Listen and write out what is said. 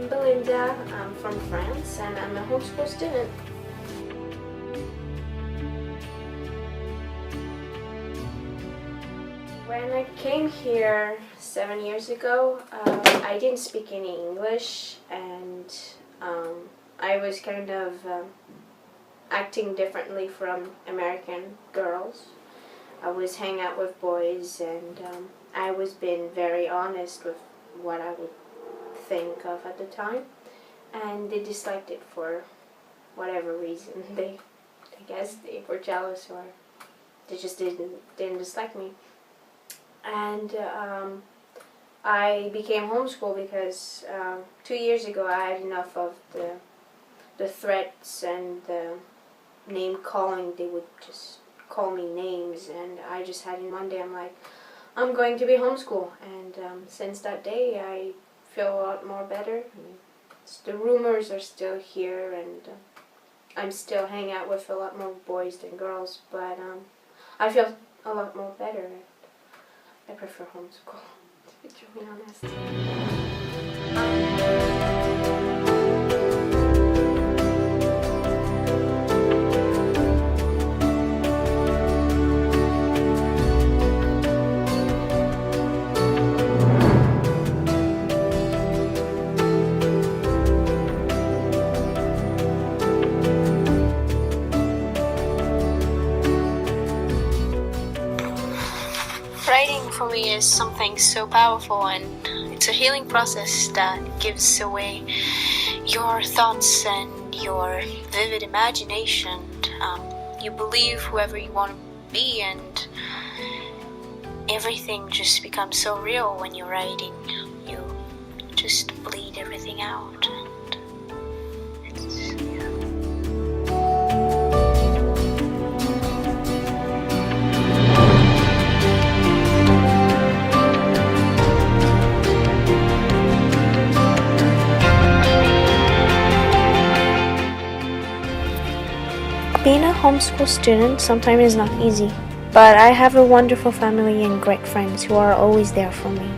I'm Belinda. I'm from France and I'm a homeschool student. When I came here 7 years ago, I didn't speak any English, and I was kind of acting differently from American girls. I was hanging out with boys, and I was being very honest with what I would think of at the time, and they disliked it for whatever reason. I guess they were jealous, or they just didn't dislike me. And I became homeschooled because 2 years ago I had enough of the threats and the name calling. They would just call me names, and I just had one day I'm like, I'm going to be homeschooled. And since that day I feel a lot more better. The rumors are still here, and I'm still hanging out with a lot more boys than girls, but I feel a lot more better. I prefer homeschool, to be truly honest. Writing for me is something so powerful, and it's a healing process that gives away your thoughts and your vivid imagination. You believe whoever you want to be, and everything just becomes so real when you're writing. You just bleed everything out. Being a homeschool student sometimes is not easy, but I have a wonderful family and great friends who are always there for me.